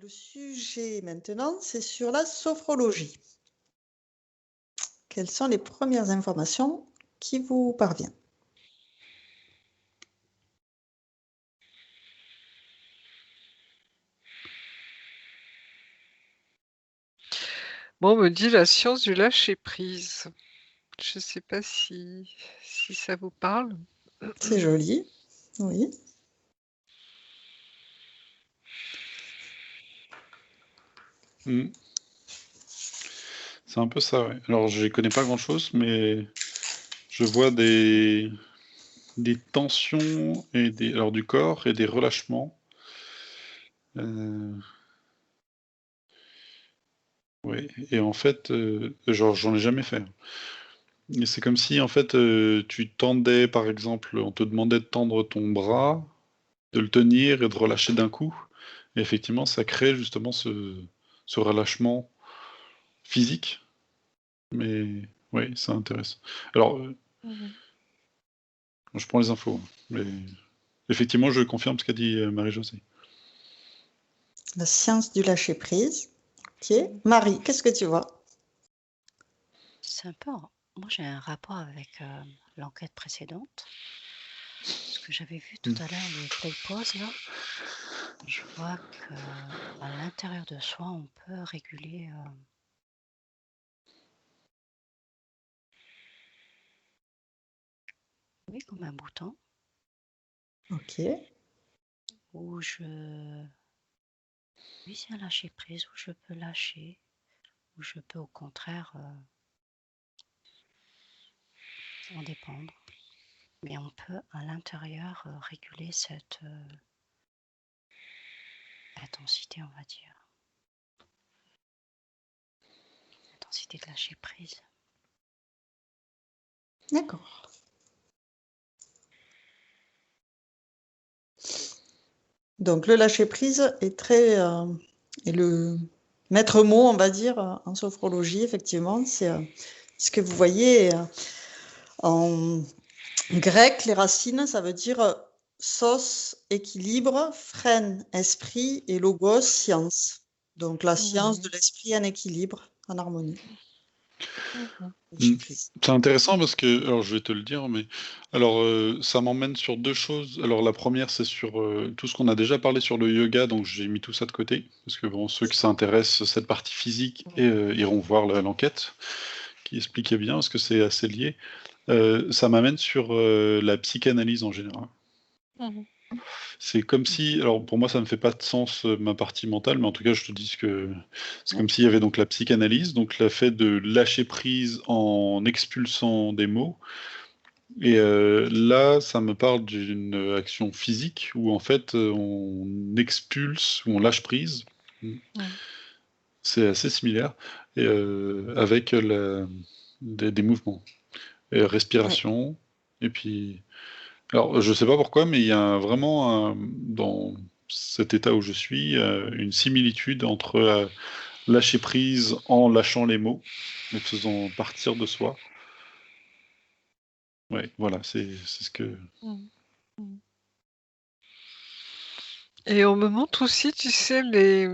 le sujet maintenant, c'est sur la sophrologie. Quelles sont les premières informations qui vous parviennent? Moi, on me dit la science du lâcher-prise. Je sais pas si ça vous parle? C'est joli, oui. Mmh. C'est un peu ça, ouais. Alors, je connais pas grand-chose, mais je vois des tensions et du corps et des relâchements. Ouais, et en fait, genre, j'en ai jamais fait, hein. Et c'est comme si, en fait, tu tendais, par exemple, on te demandait de tendre ton bras, de le tenir et de relâcher d'un coup. Et effectivement, ça crée justement ce relâchement physique. Mais oui, ça intéresse. Alors, Mmh. je prends les infos, hein, mais effectivement, je confirme ce qu'a dit, Marie-Josée. La science du lâcher-prise. OK. Mmh. Marie, qu'est-ce que tu vois? C'est un peu moi j'ai un rapport avec, l'enquête précédente. Ce que j'avais vu tout à l'heure, le play pause là, je vois qu'à l'intérieur de soi, on peut réguler, oui, comme un bouton OK. où oui, c'est un lâcher prise, où je peux lâcher, où je peux au contraire, en dépendre. Mais on peut à l'intérieur, réguler cette, intensité, on va dire. Intensité de lâcher prise. D'accord. Donc le lâcher-prise est très, est le maître mot, on va dire, en sophrologie, effectivement. C'est, ce que vous voyez, en grec, les racines, ça veut dire, sos, équilibre, phrène, esprit et logos, science. Donc la science de l'esprit en équilibre, en harmonie. Mmh. Lâcher-prise. C'est intéressant parce que alors je vais te le dire, mais alors, ça m'emmène sur 2 choses. Alors la première, c'est sur, tout ce qu'on a déjà parlé sur le yoga, donc j'ai mis tout ça de côté. Parce que bon, ceux qui s'intéressent, cette partie physique iront voir l'enquête qui expliquait bien, parce que c'est assez lié. Ça m'amène sur, la psychanalyse en général. Mmh. C'est comme si alors pour moi ça ne fait pas de sens, ma partie mentale, mais en tout cas je te dis que c'est comme s'il y avait donc la psychanalyse, donc le fait de lâcher prise en expulsant des mots et là ça me parle d'une action physique où en fait, on expulse ou on lâche prise. Mmh. C'est assez similaire et avec des mouvements et Oui. respiration et puis alors, je sais pas pourquoi, mais il y a vraiment dans cet état où je suis, une similitude entre, lâcher prise en lâchant les mots, les faisant partir de soi. Ouais, voilà, c'est ce que Mmh. Mmh. Et on me montre aussi, tu sais, les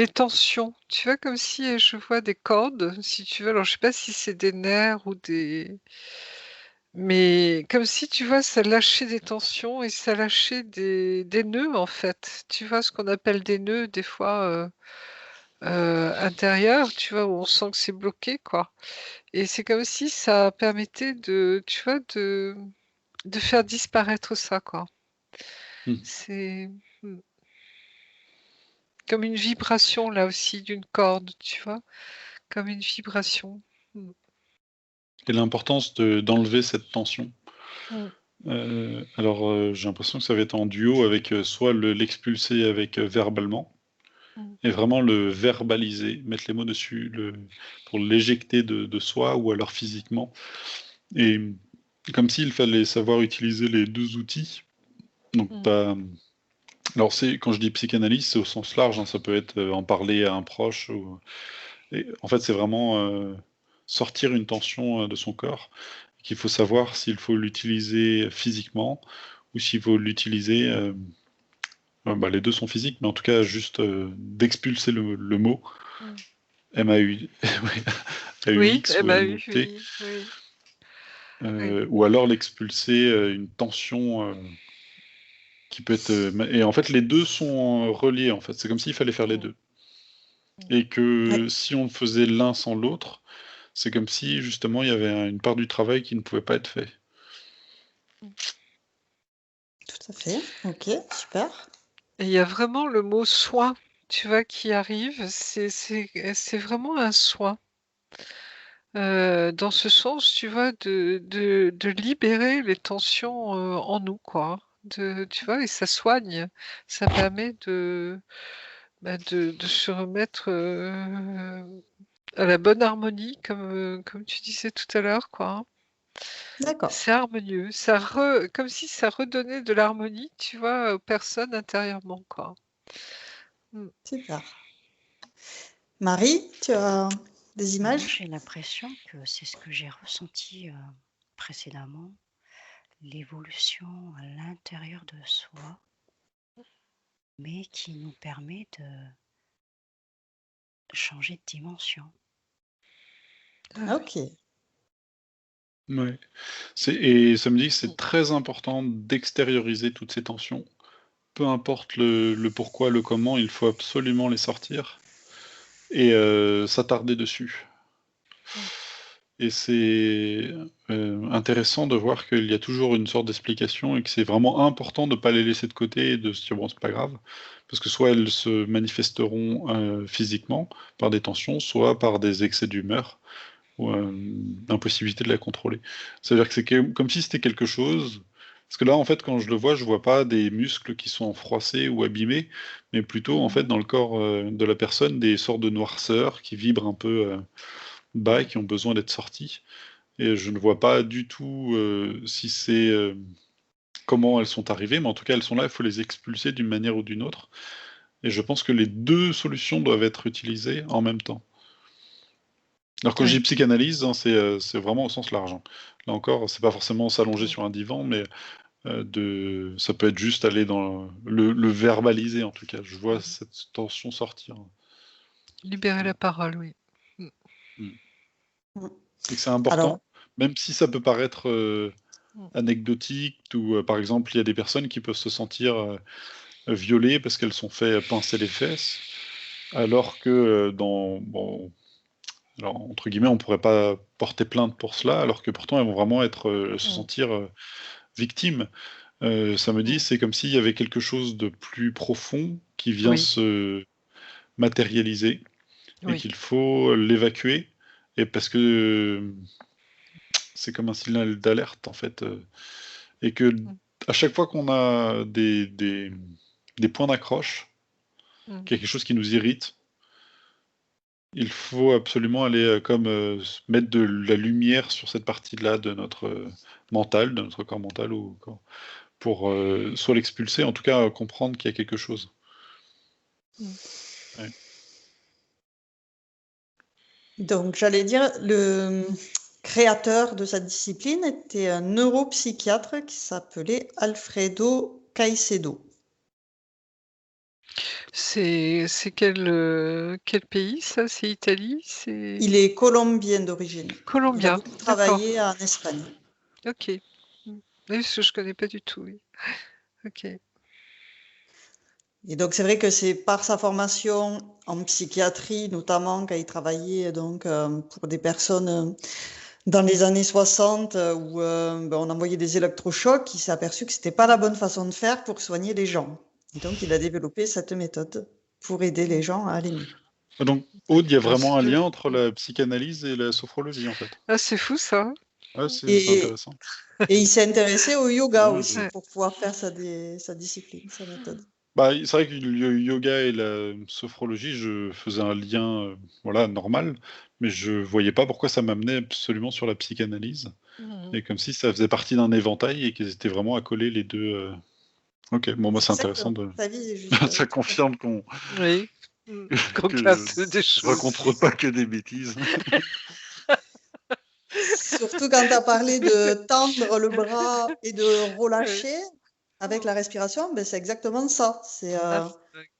tensions. Tu vois, comme si, je vois des cordes, si tu veux. Alors, je sais pas si c'est des nerfs ou des mais comme si, tu vois, ça lâchait des tensions et ça lâchait des nœuds, en fait. Tu vois, ce qu'on appelle des nœuds, des fois, intérieurs, tu vois, où on sent que c'est bloqué, quoi. Et c'est comme si ça permettait de, tu vois, de faire disparaître ça, quoi. mmh. C'est, mmh, comme une vibration, là aussi, d'une corde, tu vois? Comme une vibration. Mmh. Et l'importance d'enlever cette tension. Mmh. Alors, j'ai l'impression que ça va être en duo avec, soit l'expulser avec, verbalement Mmh. et vraiment le verbaliser, mettre les mots dessus, pour l'éjecter de soi ou alors physiquement et comme s'il fallait savoir utiliser les 2 outils. Donc Mmh. tu alors c'est quand je dis psychanalyse, c'est au sens large, hein, ça peut être, en parler à un proche ou et en fait, c'est vraiment, sortir une tension, de son corps, qu'il faut savoir s'il faut l'utiliser physiquement ou s'il faut l'utiliser, Bah, les deux sont physiques, mais en tout cas, juste d'expulser le mot, Mm. MAU, Oui, AUX ou MAU, LMT, oui, oui. Oui. ou alors l'expulser une tension qui peut être. Et en fait, les deux sont reliés, en fait. C'est comme s'il fallait faire les Mm. deux. Mm. Et que Ouais, si on faisait l'un sans l'autre, c'est comme si justement il y avait une part du travail qui ne pouvait pas être fait. tout à fait. Ok, super. Et il y a vraiment le mot soin, tu vois, qui arrive. C'est vraiment un soin. Dans ce sens, tu vois, de libérer les tensions en nous, quoi. Tu vois, et ça soigne. Ça permet de se remettre à la bonne harmonie, comme tu disais tout à l'heure, quoi. Hein. D'accord, C'est harmonieux. Comme si ça redonnait de l'harmonie, tu vois, aux personnes intérieurement, quoi. Mm. super. Marie, tu as des Moi, images? j'ai l'impression que c'est ce que j'ai ressenti précédemment, l'évolution à l'intérieur de soi, mais qui nous permet de changer de dimension. Ah, Ok, Ouais. Et ça me dit que c'est très important d'extérioriser toutes ces tensions. Peu importe le pourquoi, le comment, il faut absolument les sortir et s'attarder dessus. Mm. Et c'est intéressant de voir qu'il y a toujours une sorte d'explication et que c'est vraiment important de ne pas les laisser de côté et de se dire bon, c'est pas grave. Parce que soit elles se manifesteront physiquement par des tensions, soit par des excès d'humeur ou l'impossibilité de la contrôler. C'est-à-dire que comme si c'était quelque chose. Parce que là, en fait, quand je vois pas des muscles qui sont froissés ou abîmés, mais plutôt, en fait, Mhm. dans le corps de la personne, des sortes de noirceurs qui vibrent un peu bas et qui ont besoin d'être sortis. Et je ne vois pas du tout si c'est comment elles sont arrivées, mais en tout cas, elles sont là, il faut les expulser d'une manière ou d'une autre. Et je pense que les deux solutions doivent être utilisées en même temps. Alors quand je dis Oui. psychanalyse, hein, c'est vraiment au sens large. Hein. Là encore, c'est pas forcément s'allonger Mm. sur un divan, mais ça peut être juste aller dans le verbaliser en tout cas. Je vois cette tension sortir. Libérer la parole, oui. Mm. Mm. Mm. Et que c'est Alors, important, même si ça peut paraître Mm. anecdotique, ou par exemple, il y a des personnes qui peuvent se sentir violées parce qu'elles sont fait pincer les fesses, alors que bon, alors, entre guillemets, on pourrait pas porter plainte pour cela, alors que pourtant elles vont vraiment se Mm. sentir victimes. Ça me dit, Mm. c'est comme s'il y avait quelque chose de plus profond qui vient Oui, se matérialiser et oui. qu'il faut l'évacuer. Et parce que c'est comme un signal d'alerte en fait, et que Mm. à chaque fois qu'on a des points d'accroche, Mm. quelque chose qui nous irrite, il faut absolument aller comme mettre de la lumière sur cette partie-là de notre mental, de notre corps mental, ou pour soit l'expulser, en tout cas comprendre qu'il y a quelque chose. Mm. Ouais. donc j'allais dire, le créateur de cette discipline était un neuropsychiatre qui s'appelait Alfredo Caicedo. C'est quel pays ça? C'est Italie? C'est Il est colombien d'origine. Il a colombien? beaucoup D'accord. travaillé en Espagne. Ok. Mm. Oui, parce que je connais pas du tout, oui. Ok. Et donc c'est vrai que c'est par sa formation en psychiatrie, notamment quand il travaillait donc pour des personnes dans les années 60 où ben, on envoyait des électrochocs, qu'il s'est aperçu que c'était pas la bonne façon de faire pour soigner les gens. Et donc il a développé cette méthode pour aider les Mm. gens à aller mieux. Donc, Aude, il y a Ah, vraiment c'est un de- lien entre la psychanalyse et la sophrologie, en fait. Ah, c'est fou ça. Ouais, c'est Et, intéressant. et il s'est intéressé au yoga Ouais, aussi Ouais. pour pouvoir faire sa discipline, sa méthode. bah, c'est vrai que le yoga et la sophrologie, je faisais un lien voilà, normal, mais je voyais pas pourquoi ça m'amenait absolument sur la psychanalyse. Mhm. Et comme si ça faisait partie d'un éventail et qu'ils étaient vraiment accolés les deux. Ok, bon, moi c'est intéressant Exactement. de. Ta vie est juste. Ça Tout à fait. confirme qu'on Oui. Mm. Qu'on que je capte des choses. raconte pas que des bêtises. Surtout quand tu as parlé de tendre le bras et de Oui. relâcher. Avec la respiration, ben, c'est exactement ça. C'est, Ah,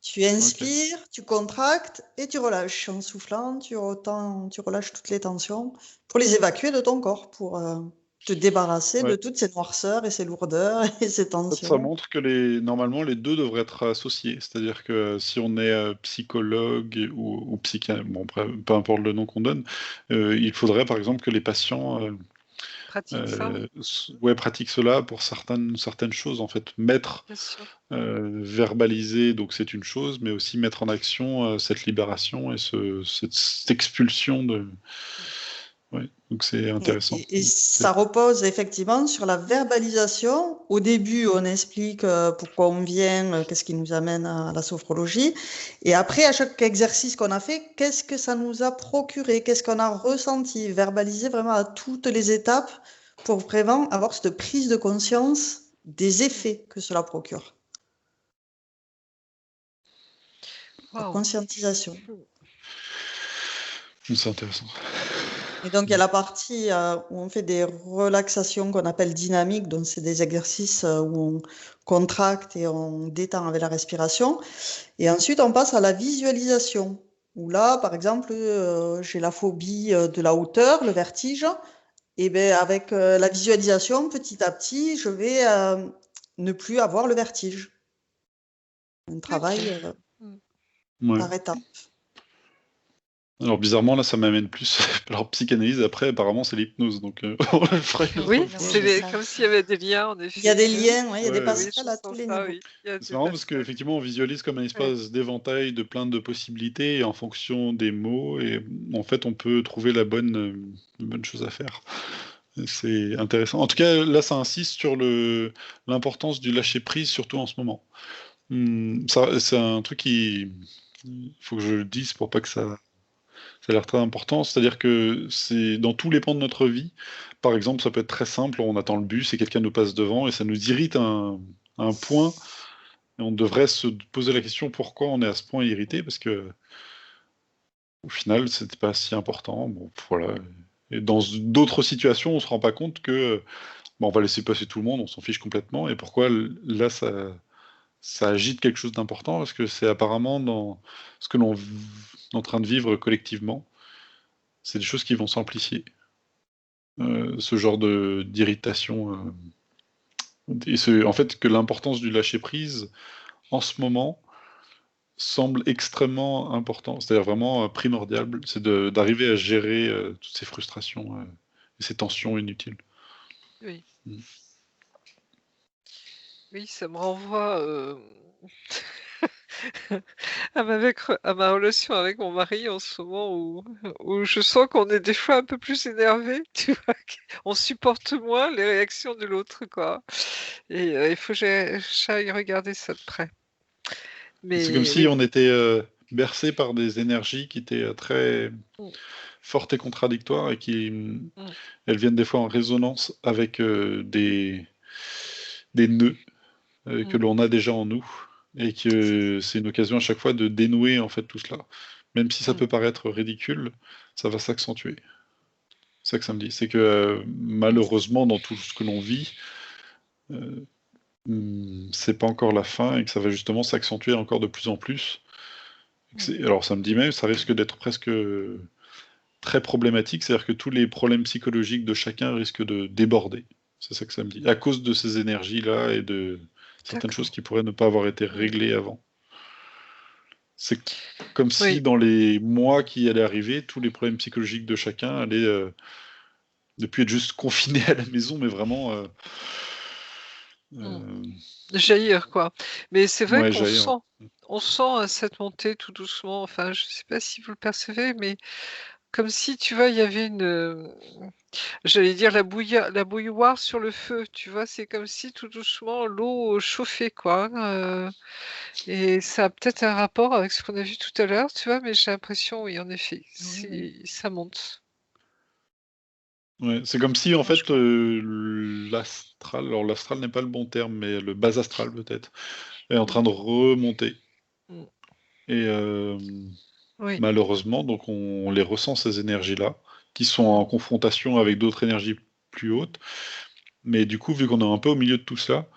tu inspires, tu contractes et tu relâches. En soufflant, tu relâches toutes les tensions pour les évacuer de ton corps, pour te débarrasser de Ouais. toutes ces noirceurs et ces lourdeurs et ces Ça tensions. montre que normalement les deux devraient être associés. C'est-à-dire que si on est psychologue ou bon, peu importe le nom qu'on donne, il faudrait par exemple que les patients pratique ça, pratiquent cela pour certaines choses. En fait, mettre, bien sûr. verbaliser, donc c'est une chose, mais aussi mettre en action cette libération et cette expulsion de. Ouais, donc c'est intéressant. Et ça repose effectivement sur la verbalisation. Au début, on explique pourquoi on vient, qu'est-ce qui nous amène à la sophrologie. Et après, à chaque exercice qu'on a fait, qu'est-ce que ça nous a procuré, qu'est-ce qu'on a ressenti, verbaliser vraiment à toutes les étapes pour vraiment avoir cette prise de conscience des effets que cela procure. La Waouh. conscientisation. C'est intéressant. Et donc, il y a la partie où on fait des relaxations qu'on appelle dynamiques, donc c'est des exercices où on contracte et on détend avec la respiration. Et ensuite, on passe à la visualisation, où là, par exemple, j'ai la phobie de la hauteur, le vertige. Et bien, avec la visualisation, petit à petit, je vais ne plus avoir le vertige. Un travail Ouais. par étapes. Alors bizarrement là ça m'amène plus alors psychanalyse après apparemment c'est l'hypnose donc on le fera une autre Oui, fois. c'est comme s'il y avait des liens en effet. Il y a des liens, ouais, il y a des Ouais, passerelles je à tous sens les ça, niveaux. oui. Il y a C'est des marrant parce passerelles. qu'effectivement on visualise comme un espace d'éventail de plein de possibilités et en fonction des mots et en fait on peut trouver la bonne chose à faire. C'est intéressant. En tout cas là ça insiste sur l'importance du lâcher prise surtout en ce moment. Ça c'est un truc qui faut que je le dise pour pas que ça a l'air très important, c'est-à-dire que c'est dans tous les pans de notre vie. Par exemple, ça peut être très simple, on attend le bus et quelqu'un nous passe devant et ça nous irrite à un point. Et on devrait se poser la question pourquoi on est à ce point irrité, parce que au final, c'était pas si important. Bon, voilà. Et dans d'autres situations, on se rend pas compte que on va laisser passer tout le monde, on s'en fiche complètement. Et pourquoi là, ça agite quelque chose d'important, parce que c'est apparemment dans ce que l'on est en train de vivre collectivement. C'est des choses qui vont s'amplifier. Ce genre d'irritation. Et c'est en fait que l'importance du lâcher prise en ce moment semble extrêmement important, c'est-à-dire vraiment primordial, c'est d'arriver à gérer toutes ces frustrations et ces tensions inutiles. Oui. Mm. Oui, ça me renvoie à ma relation avec mon mari en ce moment où je sens qu'on est des fois un peu plus énervé, tu vois? On supporte moins les réactions de l'autre, quoi. Et il faut que j'aille regarder ça de près. C'est comme Mais si oui. on était bercé par des énergies qui étaient très Mmh. fortes et contradictoires et qui Mmh. elles viennent des fois en résonance avec des nœuds que Mmh. l'on a déjà en nous et que c'est une occasion à chaque fois de dénouer en fait tout cela. Même si ça Mmh. peut paraître ridicule, ça va s'accentuer. C'est ça que ça me dit. C'est que malheureusement, dans tout ce que l'on vit, c'est pas encore la fin et que ça va justement s'accentuer encore de plus en plus. Alors ça me dit même, ça risque d'être presque très problématique, c'est-à-dire que tous les problèmes psychologiques de chacun risquent de déborder. C'est ça que ça me dit. À cause de ces énergies-là et de certaines choses D'accord. qui pourraient ne pas avoir été réglées avant. C'est comme si Oui. dans les mois qui allaient arriver, tous les problèmes psychologiques de chacun allaient ne plus être juste confinés à la maison, mais vraiment Jaillir, quoi. Mais c'est vrai ouais, qu'on jaillir. sent cette montée tout doucement, enfin, je sais pas si vous le percevez, mais comme si, tu vois, il y avait j'allais dire la bouilloire sur le feu, tu vois? C'est comme si tout doucement l'eau chauffait, quoi, et ça a peut-être un rapport avec ce qu'on a vu tout à l'heure, tu vois? Mais j'ai l'impression, oui, en effet, ça monte. Ouais, c'est comme si en fait Franchement. l'astral, alors l'astral n'est pas le bon terme, mais le bas astral peut-être, est en train de remonter. Mmh. Et Oui. malheureusement, donc on les ressent ces énergies-là, qui sont en confrontation avec d'autres énergies plus hautes. Mais du coup, vu qu'on est un peu au milieu de tout ça,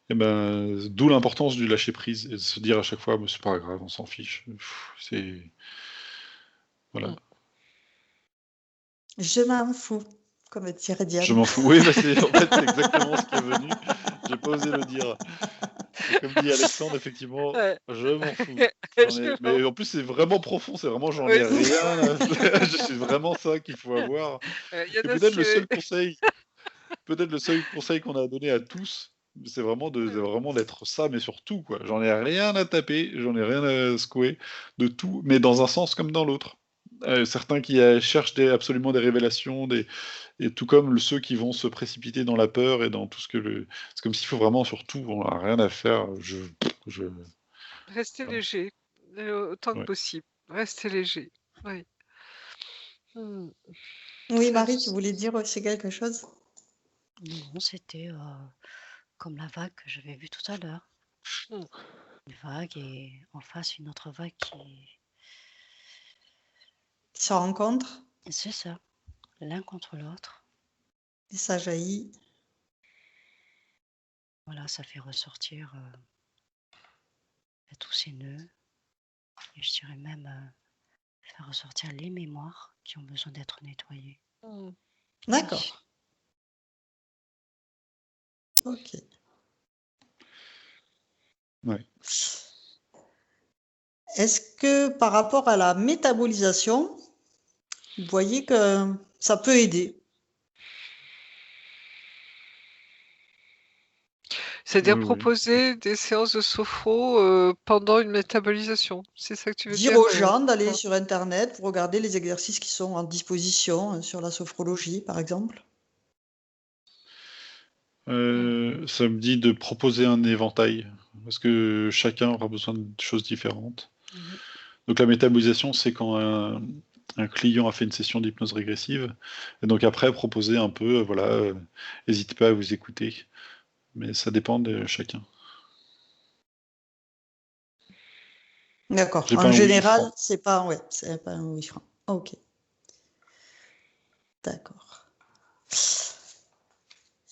Et ben, d'où l'importance du lâcher prise et de se dire à chaque fois, bah, c'est pas grave, on s'en fiche. C'est voilà, Mm. Je m'en fous, comme dirait je Diane. m'en fous. Oui, bah, c'est en fait, c'est exactement ce qui est venu. J'ai pas osé le dire. Et comme dit Alexandre, effectivement, Ouais. je m'en fous. J'en ai... Je Mais m'en- en plus, c'est vraiment profond. C'est vraiment, j'en Oui, ai c'est ça. rien à faire. C'est vraiment ça qu'il faut avoir. Il y en Et a qui. peut-être le seul conseil qu'on a donné à tous, c'est vraiment de vraiment d'être ça, mais sur tout, quoi. J'en ai rien à taper, j'en ai rien à secouer, de tout, mais dans un sens comme dans l'autre. Certains qui cherchent absolument des révélations, et tout comme ceux qui vont se précipiter dans la peur et dans tout ce que le... C'est comme s'il faut vraiment sur tout, on n'a rien à faire. Je... Restez Voilà. léger, autant que Ouais. possible. Restez léger. Oui. Mm. Oui, Ça- Marie, tu voulais dire aussi quelque chose? Non, c'était comme la vague que j'avais vue tout à l'heure. Mm. Une vague et en face une autre vague qui... Qui se rencontrent C'est ça, l'un contre l'autre. et ça jaillit. Voilà, ça fait ressortir tous ces nœuds. Et je dirais même faire ressortir les mémoires qui ont besoin d'être nettoyées. Mm. D'accord. Ok. Ouais. Est-ce que par rapport à la métabolisation, vous voyez que ça peut aider? C'est-à-dire Oui, oui. proposer des séances de sophro pendant une métabolisation. C'est ça que tu veux Dire dire aux gens d'aller ouais. sur Internet pour regarder les exercices qui sont en disposition sur la sophrologie, par exemple. Ça me dit de proposer un éventail, parce que chacun aura besoin de choses différentes. Mhm. Donc la métabolisation, c'est quand un client a fait une session d'hypnose régressive, et donc après proposer un peu, voilà, n'hésitez pas à vous écouter, mais ça dépend de chacun. D'accord. J'ai pas En un oui général, franc. c'est pas, ouais, c'est pas un oui franc. Ok, d'accord.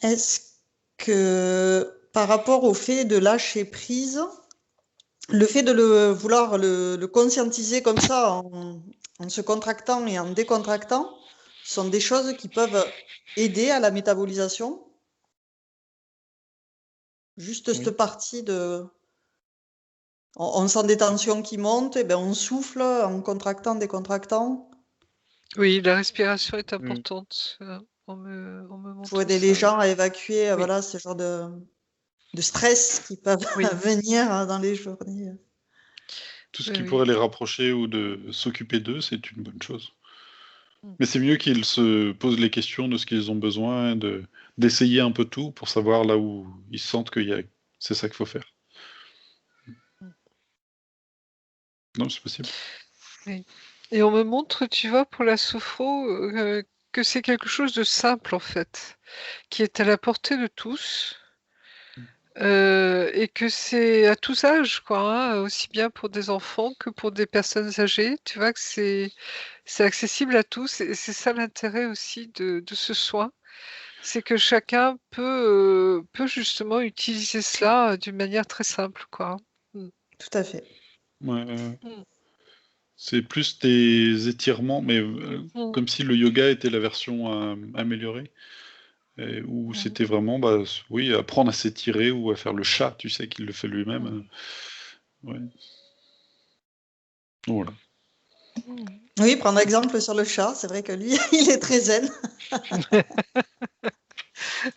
Est-ce que par rapport au fait de lâcher prise, le fait de vouloir le conscientiser comme ça en se contractant et en décontractant, sont des choses qui peuvent aider à la métabolisation? Juste cette Oui. partie de... On sent des tensions qui montent, et ben on souffle en contractant, décontractant, Oui, la respiration est Oui. importante. On me pour montre aider les ça. gens à évacuer Oui, voilà, ce genre de stress qui peuvent oui, venir dans les journées. Tout ce oui, qui oui. pourrait les rapprocher ou de s'occuper d'eux, c'est une bonne chose. Mm. Mais c'est mieux qu'ils se posent les questions de ce qu'ils ont besoin, d'essayer un peu tout pour savoir là où ils sentent c'est ça qu'il faut faire. Non, c'est possible. Oui. Et on me montre, tu vois, pour la sophro, que c'est quelque chose de simple en fait, qui est à la portée de tous. Et que c'est à tous âges, quoi, hein, aussi bien pour des enfants que pour des personnes âgées. Tu vois que c'est accessible à tous et c'est ça l'intérêt aussi de ce soin. C'est que chacun peut justement utiliser cela d'une manière très simple, quoi. Mmh. Tout à fait. Ouais, Mmh. c'est plus des étirements, mais Mmh. comme si le yoga était la version améliorée, où Mmh. c'était vraiment, bah, oui, apprendre à s'étirer ou à faire le chat, tu sais, qu'il le fait lui-même. Mmh. Ouais. Voilà. Mmh. Oui, prendre exemple sur le chat, c'est vrai que lui, il est très zen,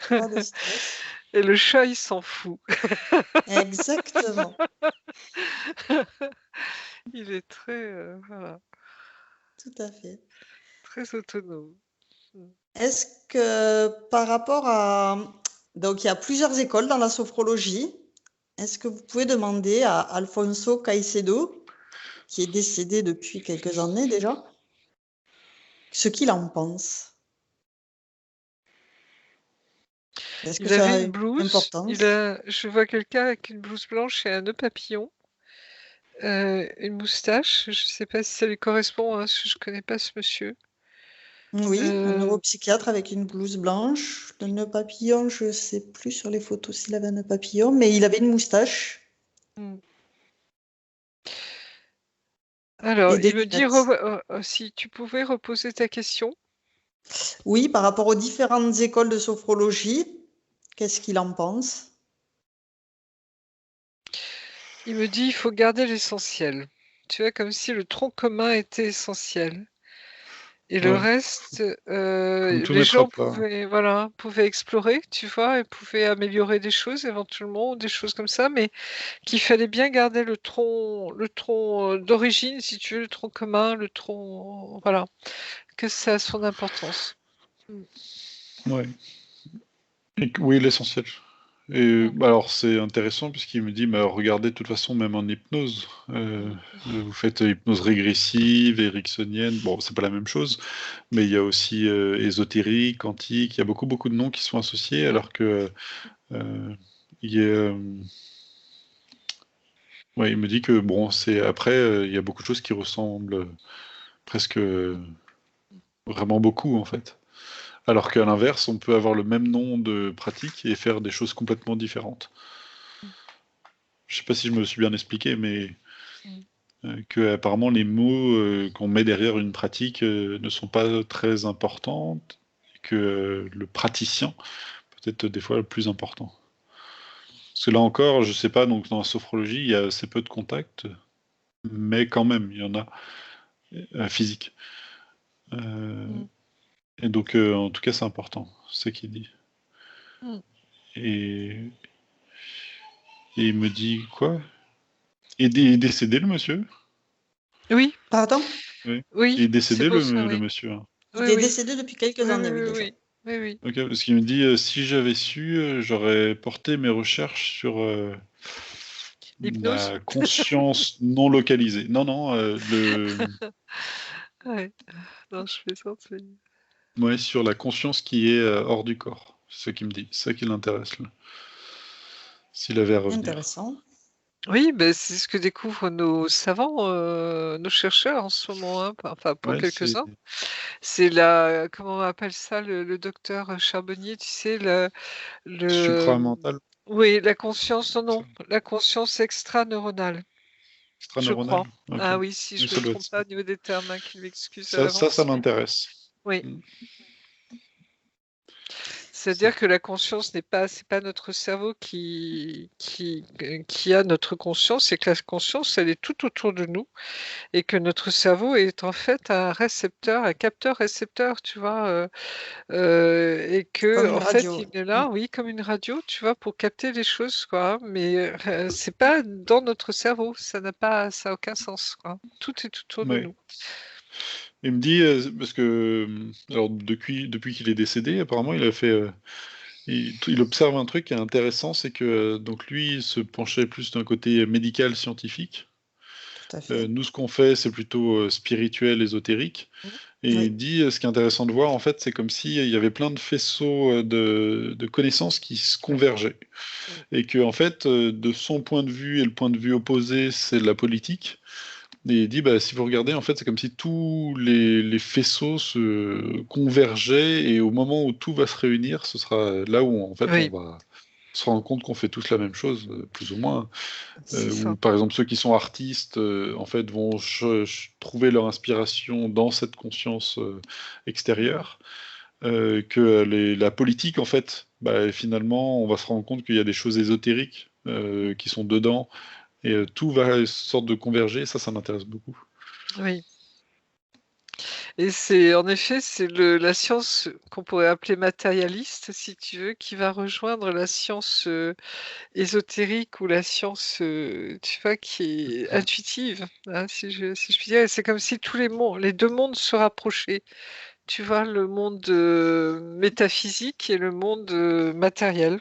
pas de stress. Et le chat, il s'en fout. Exactement, Il est très, voilà, tout à fait. très autonome. Mmh. Est-ce que par rapport à... Donc, il y a plusieurs écoles dans la sophrologie. Est-ce que vous pouvez demander à Alfonso Caicedo, qui est décédé depuis quelques années déjà, ce qu'il en pense? Est-ce que Il avait ça a une une blouse, importance? je vois quelqu'un avec une blouse blanche et un nœud papillon, une moustache. Je sais pas si ça lui correspond, hein, parce que je connais pas ce monsieur. Oui, un Euh, neuropsychiatre avec une blouse blanche. Le nœud papillon, je ne sais plus sur les photos s'il avait un nœud papillon, mais il avait une moustache hmm. Alors, et des il me dit lunettes. si tu pouvais reposer ta question. Oui, par rapport aux différentes écoles de sophrologie, qu'est-ce qu'il en pense? Il me dit il faut garder l'essentiel. Tu vois, comme si le tronc commun était essentiel. Et le Ouais, reste, comme tout les mettre à gens plat. pouvaient explorer, tu vois, et pouvaient améliorer des choses éventuellement, ou des choses comme ça, mais qu'il fallait bien garder le tronc d'origine, si tu veux, le tronc commun, le tronc, voilà, que ça a son importance. Mm. Ouais. Oui, l'essentiel. Et Mm. bah, alors c'est intéressant puisqu'il me dit, bah, regardez de toute façon même en hypnose, vous faites hypnose régressive, ericksonienne, bon c'est pas la même chose, mais il y a aussi ésotérique, quantique, il y a beaucoup de noms qui sont associés alors que il y a, ouais, il me dit que bon c'est après il y a beaucoup de choses qui ressemblent presque vraiment beaucoup en fait. Alors qu'à l'inverse, on peut avoir le même nom de pratique et faire des choses complètement différentes. Je sais pas si je me suis bien expliqué, mais Mm. que apparemment les mots qu'on met derrière une pratique ne sont pas très importants, et que le praticien peut être des fois le plus important. Parce que là encore, je sais pas, donc dans la sophrologie, il y a assez peu de contacts, mais quand même, il y en a physique. Euh, Mm. et donc, en tout cas, c'est important, c'est ce qu'il dit. Mm. Et, et il me dit quoi? Il est décédé le monsieur? Oui, Pardon? Oui. Il est oui, c'est décédé pour ça, le oui. monsieur, hein. Il Oui, est oui, décédé depuis oui, quelques oui, années, oui, oui, déjà. oui, oui, oui. Ok, parce qu'il me dit si j'avais su, j'aurais porté mes recherches sur L'hypnose? la conscience non localisée. Non, non, Ouais. Non, je plaisante, mais ouais, sur la conscience qui est hors du corps. C'est ce qu'il me dit. C'est ça qui l'intéresse, là. S'il avait à revenir. Intéressant. oui, ben, c'est ce que découvrent nos savants, nos chercheurs en ce moment, hein, enfin pour Ouais, c'est quelques-uns. C'est la comment on appelle ça? Le docteur Charbonnier, tu sais, le supramental, oui, la conscience non, ça. non, la conscience extraneuronale, je Extraneuronal. crois. Ok. Ah oui, si Oui, je ça me doit être trompe ça. pas au niveau des termes, hein, qu'il m'excuse à Ça l'avance, mais m'intéresse. oui. Mm. C'est- C'est-à-dire que la conscience c'est pas notre cerveau qui a notre conscience, c'est que la conscience, elle est tout autour de nous et que notre cerveau est en fait un récepteur, un capteur-récepteur, tu vois, et Comme que une en fait, radio. il est Mm. là, oui, comme une radio, tu vois, pour capter les choses, quoi. Mais c'est pas dans notre cerveau, ça a aucun sens, quoi. Tout est autour de Ouais. nous. Il me dit, parce que, alors depuis qu'il est décédé, apparemment, il a fait, il observe un truc qui est intéressant, c'est que donc lui il se penchait plus d'un côté médical scientifique. Tout à fait. Nous, ce qu'on fait, c'est plutôt spirituel, ésotérique. Mm. Et il Oui. dit, ce qui est intéressant de voir, en fait, c'est comme s'il y avait plein de faisceaux de connaissances qui se convergeaient. Mm. Et que, en fait, de son point de vue et le point de vue opposé, c'est la politique. Et il dit, bah, si vous regardez, en fait, c'est comme si tous les faisceaux se convergeaient, et au moment où tout va se réunir, ce sera là où, en fait, on Oui, va se rendre compte qu'on fait tous la même chose, plus ou moins. c'est Ou ça. par exemple, ceux qui sont artistes, en fait, vont trouver leur inspiration dans cette conscience extérieure. Que la politique, en fait, bah, finalement, on va se rendre compte qu'il y a des choses ésotériques qui sont dedans, et tout va sorte de converger, ça m'intéresse beaucoup. Oui. Et c'est en effet, c'est la science qu'on pourrait appeler matérialiste, si tu veux, qui va rejoindre la science ésotérique ou la science, tu vois, qui est intuitive, hein, si je puis dire. Et c'est comme si les deux mondes se rapprochaient. Tu vois, le monde métaphysique et le monde matériel,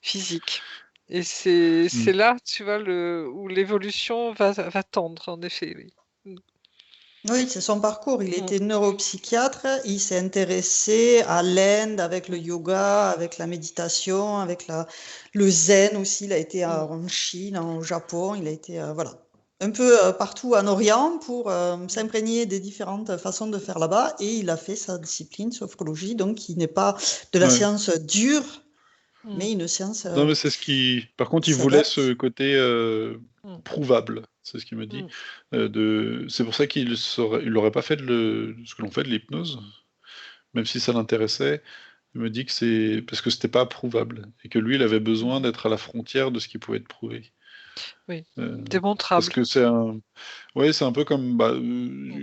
physique. Et c'est Mm. là, tu vois, où l'évolution va tendre, en effet, oui. Mm. Oui, c'est son parcours. Il Mm. était neuropsychiatre. Il s'est intéressé à l'Inde avec le yoga, avec la méditation, avec le zen aussi. Il a été Mm. en Chine, au Japon. Il a été, voilà. un peu partout en Orient pour s'imprégner des différentes façons de faire là-bas. Et il a fait sa discipline, sophrologie, donc qui n'est pas de la Ouais. science dure, Mm. mais une science Non, mais c'est ce qui. Par contre, qui il voulait s'adapte. ce côté Mm. prouvable. C'est ce qu'il me dit. C'est pour ça qu'il n'aurait pas fait ce que l'on fait de l'hypnose, même si ça l'intéressait. Il me dit que c'est parce que c'était pas prouvable et que lui, il avait besoin d'être à la frontière de ce qui pouvait être prouvé. Oui, Parce démontrable. que c'est un peu comme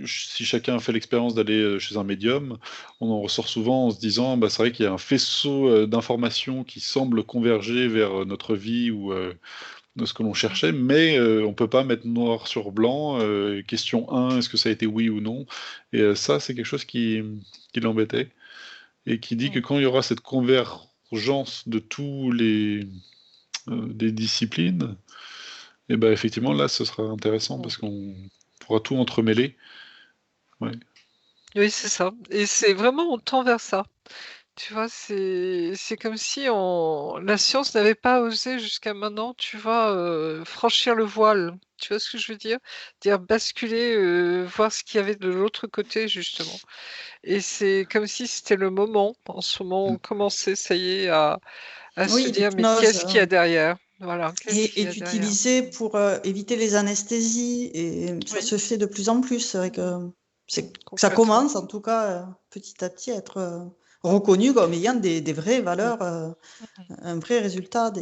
si chacun a fait l'expérience d'aller chez un médium, on en ressort souvent en se disant c'est vrai qu'il y a un faisceau d'informations qui semble converger vers notre vie ou de ce que l'on cherchait, mais on peut pas mettre noir sur blanc. Question 1, est-ce que ça a été oui ou non? Et ça, c'est quelque chose qui l'embêtait et qui dit que quand il y aura cette convergence de tous les des disciplines, et ben effectivement là ce sera intéressant parce qu'on pourra tout entremêler. Ouais. Oui, c'est ça. Et c'est vraiment, on tend vers ça. Tu vois, c'est comme si la science n'avait pas osé jusqu'à maintenant, tu vois, franchir le voile. Tu vois ce que je veux dire? Dire basculer, voir ce qu'il y avait de l'autre côté, justement. Et c'est comme si c'était le moment. En ce moment, on commençait, ça y est, à se Oui, dire, mais l'hypnose qu'est-ce qu'il y a derrière? Voilà, qu'est-ce qu'il y est a derrière? utilisée pour éviter les anesthésies et ça Oui, se fait de plus en plus. C'est vrai que ça complètement. commence en tout cas petit à petit à être reconnu comme ayant des vraies valeurs, un vrai résultat.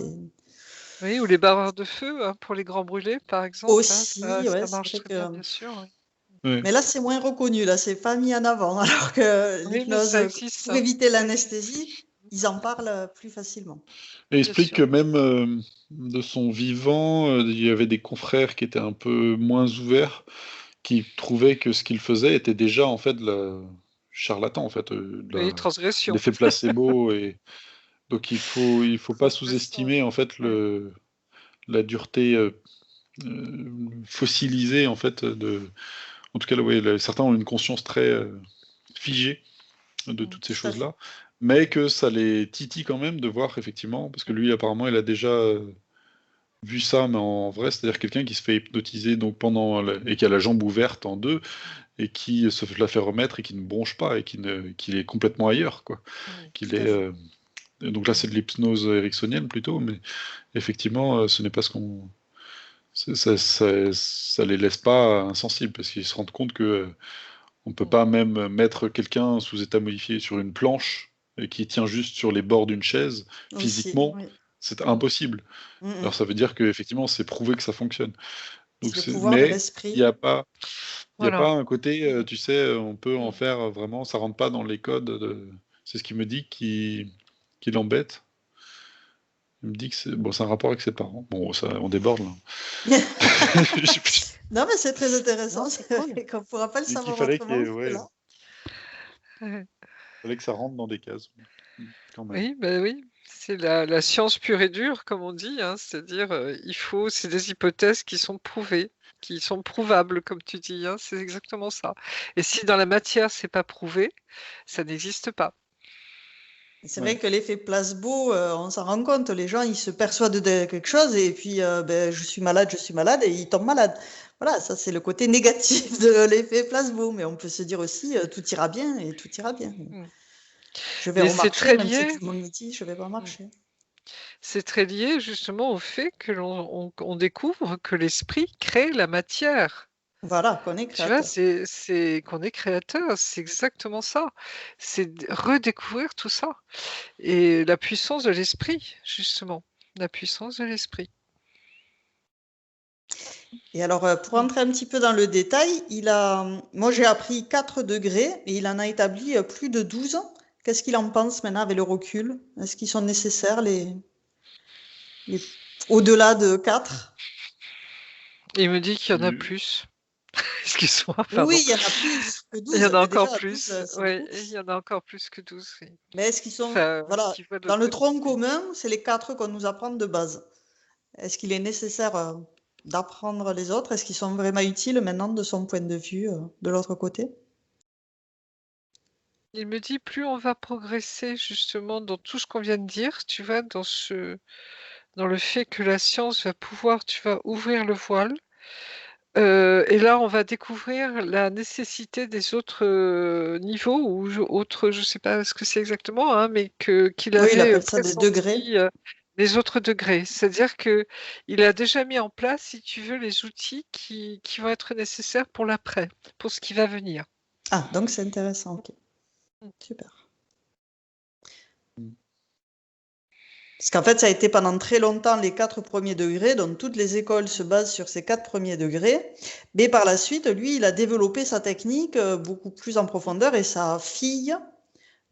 Oui, ou les barreurs de feu, hein, pour les grands brûlés, par exemple, hein, Aussi, ça ouais, c'est marche vrai très bien, que. bien sûr, oui. Ouais. Mais là, c'est moins reconnu, là, c'est pas mis en avant. Alors que Oui, mais ça l'hypnose, existe, pour hein, éviter ça existe. l'anesthésie, ils en parlent plus facilement. Et il Bien explique sûr. que même de son vivant, il y avait des confrères qui étaient un peu moins ouverts, qui trouvaient que ce qu'il faisait était déjà en fait de la charlatan, en fait, Oui, transgression. l'effet placebo. Et donc il faut pas Transgression, sous-estimer en fait oui. la dureté fossilisée en fait en tout cas là, ouais, certains ont une conscience très figée de toutes ces Tout à fait. choses-là, mais que ça les titille quand même de voir effectivement, parce que lui apparemment il a déjà vu ça, mais en vrai, c'est-à-dire quelqu'un qui se fait hypnotiser donc et qui a la jambe ouverte en deux et qui se la fait remettre et qui ne bronche pas et qui est complètement ailleurs, quoi. Qu'il Tout à est fait. donc là c'est de l'hypnose ericksonienne plutôt, mais effectivement ce n'est pas ce qu'on ça les laisse pas insensibles parce qu'ils se rendent compte que on peut pas même mettre quelqu'un sous état modifié sur une planche et qui tient juste sur les bords d'une chaise Aussi, physiquement, oui. c'est impossible. Alors ça veut dire que effectivement c'est prouvé que ça fonctionne. Donc C'est le pouvoir de mais il n'y l'esprit. a pas Voilà. un côté tu sais on peut en faire vraiment ça rentre pas dans les codes c'est ce qu'il me dit qui l'embête. Il me dit que c'est un rapport avec ses parents. Bon ça on déborde là. Non, mais c'est très intéressant. Non, c'est cool. Et qu'on ne pourra pas le Et qu'il savoir fallait autrement que ouais, là. fallait que ça rentre dans des cases. Quand même. Oui, bah oui, c'est la science pure et dure, comme on dit, hein, c'est-à-dire, c'est des hypothèses qui sont prouvées, qui sont prouvables, comme tu dis, hein, c'est exactement ça. Et si dans la matière, c'est pas prouvé, ça n'existe pas. C'est Ouais. vrai que l'effet placebo, on s'en rend compte. Les gens, ils se persuadent de quelque chose et puis, je suis malade et ils tombent malades. Voilà, ça, c'est le côté négatif de l'effet placebo. Mais on peut se dire aussi, tout ira bien et tout ira bien. Mmh. Je vais Mais c'est remarcher, très même si lié tout le monde me dit, je vais pas mmh, marcher. c'est très lié justement au fait que on découvre que l'esprit crée la matière. Voilà, qu'on est Tu vois? créateur. C'est qu'on est créateur, c'est exactement ça. C'est redécouvrir tout ça et la puissance de l'esprit, justement, la puissance de l'esprit. Et alors, pour entrer un petit peu dans le détail, moi j'ai appris 4 degrés et il en a établi plus de 12. Qu'est-ce qu'il en pense maintenant avec le recul? Est-ce qu'ils sont nécessaires les au-delà de 4? Il me dit qu'il y en a Tu- plus. Excuse-moi, pardon. Oui, il y en a plus que Il y 12, en a mais encore déjà 12, plus. c'est Oui, beaucoup. il y en a encore plus que 12, oui. Mais est-ce qu'ils sont, Enfin, voilà, qui voient de dans l'autre le côté. tronc commun, c'est les 4 qu'on nous apprend de base. Est-ce qu'il est nécessaire d'apprendre les autres? Est-ce qu'ils sont vraiment utiles maintenant de son point de vue de l'autre côté? Il me dit plus on va progresser justement dans tout ce qu'on vient de dire, tu vois, dans le fait que la science va pouvoir, tu vois, ouvrir le voile, Et là, on va découvrir la nécessité des autres niveaux ou autres, je ne sais pas ce que c'est exactement, hein, mais qu'il Oui, il avait appelle ça des degrés. pressenti les autres degrés. C'est-à-dire qu'il a déjà mis en place, si tu veux, les outils qui vont être nécessaires pour l'après, pour ce qui va venir. Ah, donc c'est intéressant, ok. Super. Parce qu'en fait, ça a été pendant très longtemps les 4 premiers degrés, donc toutes les écoles se basent sur ces 4 premiers degrés. Mais par la suite, lui, il a développé sa technique beaucoup plus en profondeur et sa fille,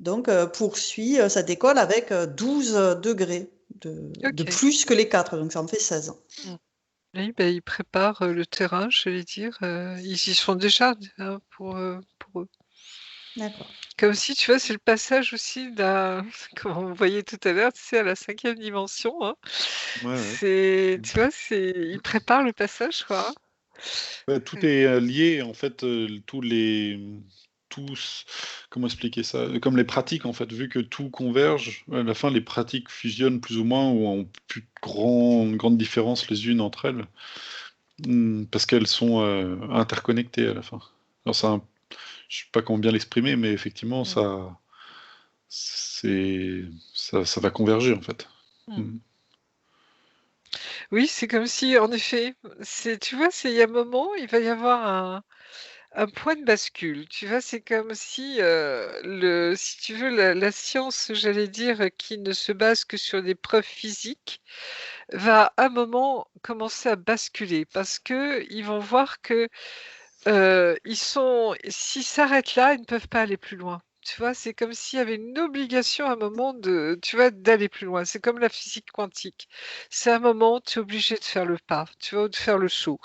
donc, poursuit cette école avec 12 degrés de Ok. plus que les 4, donc ça en fait 16. Oui, ben, ils préparent le terrain, j'allais dire. Ils y sont déjà hein, pour eux. D'accord. Comme si, tu vois, c'est le passage aussi comme on voyait tout à l'heure, tu sais, à la 5e dimension. Hein. Ouais. Tu vois, ils préparent le passage, quoi. Ouais, tout est lié, en fait, comment expliquer ça? Comme les pratiques, en fait, vu que tout converge, à la fin, les pratiques fusionnent plus ou moins ou ont plus grande différence les unes entre elles, parce qu'elles sont interconnectées à la fin. Alors, je sais pas comment bien l'exprimer, mais effectivement, ça va converger, en fait. Mm. Oui, c'est comme si, en effet, tu vois, il y a un moment, il va y avoir un point de bascule. Tu vois, c'est comme si, si tu veux, la science, j'allais dire, qui ne se base que sur des preuves physiques, va à un moment commencer à basculer parce que ils vont voir que s'ils s'arrêtent là, ils ne peuvent pas aller plus loin. Tu vois? C'est comme s'il y avait une obligation à un moment tu vois, d'aller plus loin. C'est comme la physique quantique. C'est un moment, tu es obligé de faire le pas, tu vois? Ou de faire le saut.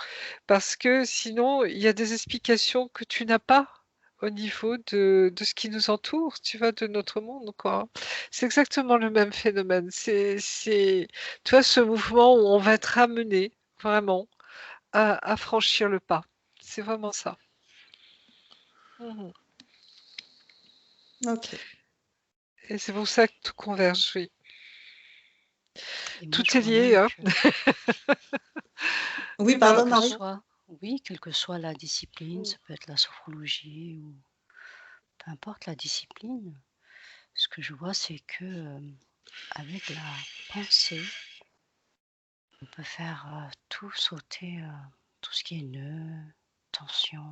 Parce que sinon, il y a des explications que tu n'as pas au niveau de ce qui nous entoure, tu vois? De notre monde, quoi. C'est exactement le même phénomène. Tu vois, ce mouvement où on va être amené, vraiment, à franchir le pas. C'est vraiment ça. Mmh. Ok. Et c'est pour ça que tout converge, oui. Et moi, je Tout est vois lié, même hein. que Oui, Oui, pardon, quelle que Marie. soit, oui, quelle que soit la discipline, ça peut être la sophrologie ou peu importe la discipline, ce que je vois, c'est que avec la pensée, on peut faire tout sauter, tout ce qui est nœud, tension,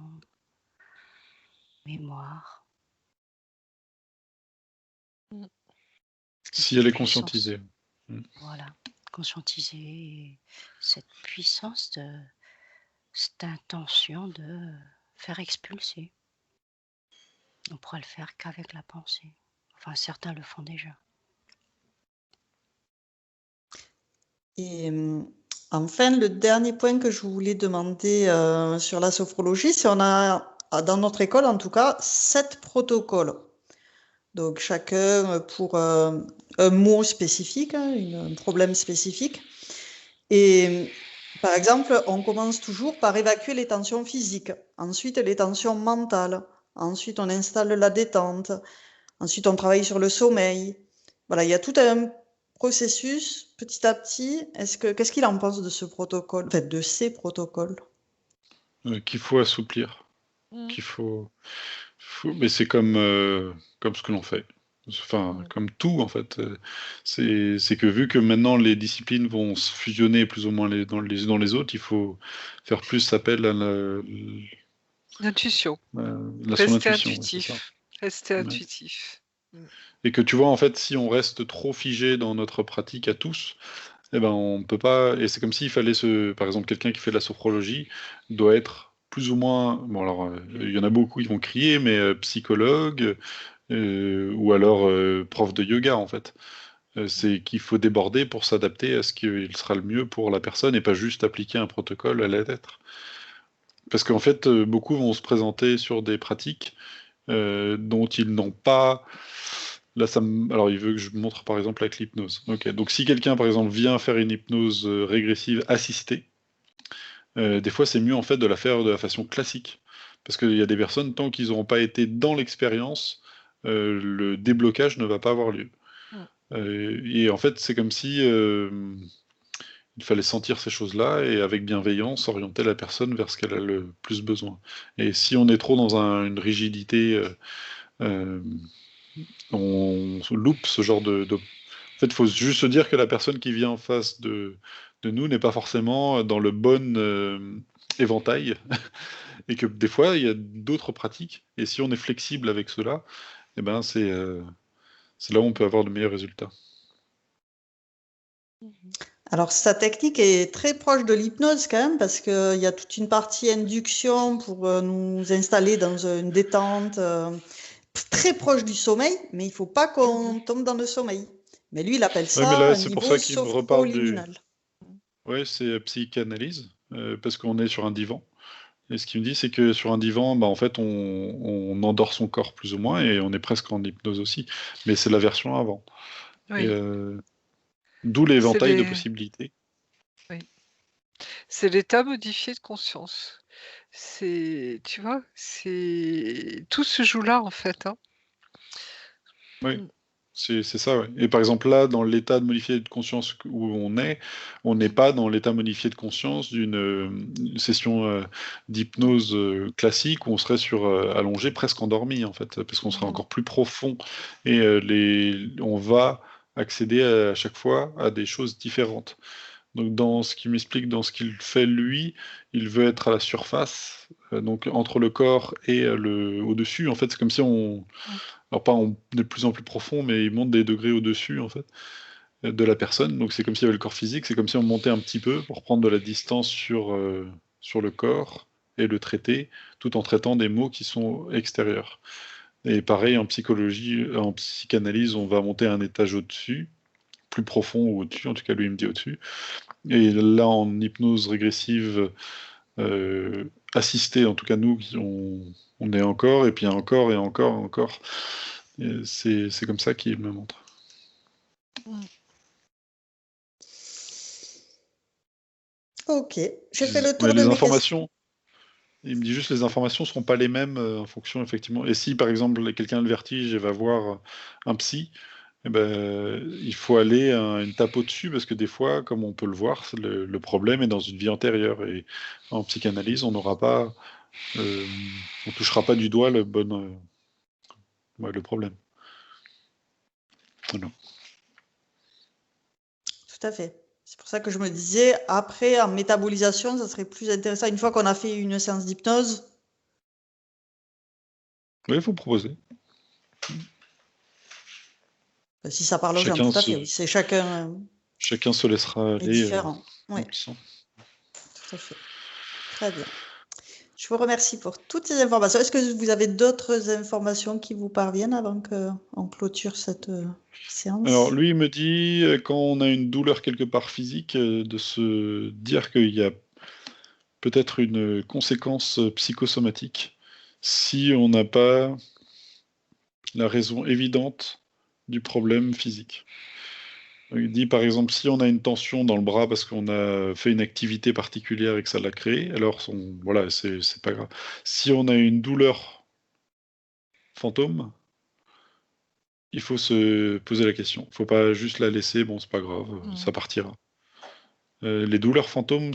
mémoire, Mmh. et Si cette elle est puissance. conscientisée. Voilà, conscientiser cette puissance cette intention de faire expulser. On pourra le faire qu'avec la pensée. Enfin, certains le font déjà. Et enfin, le dernier point que je voulais demander sur la sophrologie, c'est on a, dans notre école en tout cas, 7 protocoles. Donc chacun pour un mot spécifique, hein, un problème spécifique. Et par exemple, on commence toujours par évacuer les tensions physiques, ensuite les tensions mentales, ensuite on installe la détente, ensuite on travaille sur le sommeil. Voilà, il y a tout un processus petit à petit. Qu'est-ce qu'il en pense de ce protocole, enfin de ces protocoles? Qu'il faut assouplir, Mmh. mais c'est comme ce que l'on fait. Enfin, comme tout en fait. C'est que vu que maintenant les disciplines vont se fusionner plus ou moins les unes dans les autres, il faut faire plus appel à L'intuition. son Rester intuition, ouais, c'est ça. intuitif. Rester Ouais. intuitif. Mmh. Et que tu vois, en fait, si on reste trop figé dans notre pratique à tous, eh ben, on peut pas. Et c'est comme s'il fallait par exemple, quelqu'un qui fait de la sophrologie doit être plus ou moins. Bon, alors, il y en a beaucoup, ils vont crier, mais psychologue, ou alors prof de yoga, en fait. C'est qu'il faut déborder pour s'adapter à ce qui sera le mieux pour la personne et pas juste appliquer un protocole à la lettre. Parce qu'en fait, beaucoup vont se présenter sur des pratiques dont ils n'ont pas. Là, alors, il veut que je montre par exemple avec l'hypnose. Ok, donc si quelqu'un par exemple vient faire une hypnose régressive assistée, des fois c'est mieux en fait de la faire de la façon classique. Parce qu'il y a des personnes, tant qu'ils n'auront pas été dans l'expérience, le déblocage ne va pas avoir lieu. Mmh. Et en fait, c'est comme si Il fallait sentir ces choses-là et avec bienveillance orienter la personne vers ce qu'elle a le plus besoin. Et si on est trop dans une rigidité, euh, on loupe ce genre de... En fait, il faut juste se dire que la personne qui vient en face de nous n'est pas forcément dans le bon éventail et que des fois, il y a d'autres pratiques. Et si on est flexible avec cela, eh ben, c'est là où on peut avoir de meilleurs résultats. Alors, sa technique est très proche de l'hypnose quand même, parce qu'il y a toute une partie induction pour nous installer dans une détente très proche du sommeil, mais il ne faut pas qu'on tombe dans le sommeil. Mais lui, il appelle Ouais, mais ça là, un c'est pour niveau ça qu'il me reparle du... sophroliminal. Ouais, c'est psychanalyse, parce qu'on est sur un divan. Et ce qu'il me dit, c'est que sur un divan, bah, en fait, on endort son corps plus ou moins, et on est presque en hypnose aussi. Mais c'est la version avant. Et, Oui, d'où c'est l'éventail de les... possibilités. oui. C'est l'état modifié de conscience. Tu vois, tout se joue là en fait, hein. Oui, Mm. c'est ça, ouais. Et par exemple, là, dans l'état de modifié de conscience où on n'est pas dans l'état modifié de conscience d'une session d'hypnose classique où on serait allongé, presque endormi, en fait, parce qu'on serait encore plus profond. Et on va accéder à chaque fois à des choses différentes. Donc, dans ce qu'il m'explique, dans ce qu'il fait lui, il veut être à la surface, donc entre le corps et le au-dessus. En fait, c'est comme si alors pas de plus en plus profond, mais il monte des degrés au-dessus, en fait, de la personne. Donc c'est comme s'il y avait le corps physique, c'est comme si on montait un petit peu pour prendre de la distance sur le corps et le traiter, tout en traitant des mots qui sont extérieurs. Et pareil, en psychologie, en psychanalyse, on va monter un étage au-dessus, plus profond ou au-dessus, en tout cas lui il me dit au-dessus. Et là, en hypnose régressive assistée, en tout cas nous, on est encore, et puis encore, et encore, et encore. C'est comme ça qu'il me montre. Ok, j'ai fait le Mais tour de les mes questions. informations, il me dit juste les informations ne seront pas les mêmes en fonction, effectivement. Et si, par exemple, quelqu'un a le vertige et va voir un psy, eh ben, il faut aller une tape au-dessus, parce que des fois, comme on peut le voir, le problème est dans une vie antérieure. Et en psychanalyse, on n'aura pas, on touchera pas du doigt le problème. Voilà. Tout à fait. C'est pour ça que je me disais, après, en métabolisation, ça serait plus intéressant. Une fois qu'on a fait une séance d'hypnose, Oui, il faut proposer. si ça parle aux gens, Chacun tout à se, fait. Oui. C'est chacun chacun se laissera est aller différent. Oui, où il sent. tout à fait. Très bien. Je vous remercie pour toutes ces informations. Est-ce que vous avez d'autres informations qui vous parviennent avant qu'on clôture cette Alors, séance? lui, il me dit, quand on a une douleur quelque part physique, de se dire qu'il y a peut-être une conséquence psychosomatique si on n'a pas la raison évidente du problème physique. Il dit, par exemple, si on a une tension dans le bras parce qu'on a fait une activité particulière et que ça l'a créé, alors voilà, c'est pas grave. Si on a une douleur fantôme, il faut se poser la question. Il faut pas juste la laisser, bon, c'est pas grave, ça partira. Les douleurs fantômes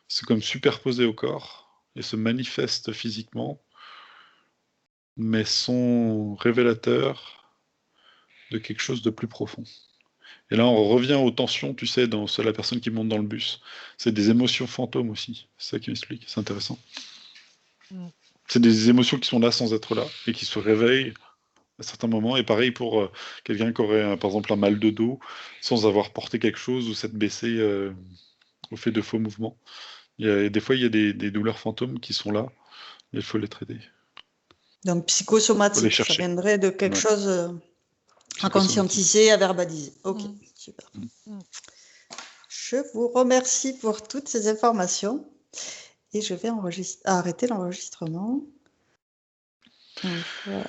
c'est comme superposées au corps et se manifestent physiquement, mais sont révélateurs de quelque chose de plus profond. Et là, on revient aux tensions, tu sais, c'est la personne qui monte dans le bus. C'est des émotions fantômes aussi. C'est ça qui m'explique. C'est intéressant. C'est des émotions qui sont là sans être là et qui se réveillent à certains moments. Et pareil pour quelqu'un qui aurait, par exemple, un mal de dos sans avoir porté quelque chose ou s'être baissé au fait de faux mouvements. Des fois, il y a des douleurs fantômes qui sont là et il faut les traiter. Donc, Il faut les psychosomatique, ça chercher. viendrait de quelque Ouais. chose à Psychosomatique. conscientiser, à verbaliser. Ok, super. Je vous remercie pour toutes ces informations et je vais arrêter l'enregistrement. Voilà.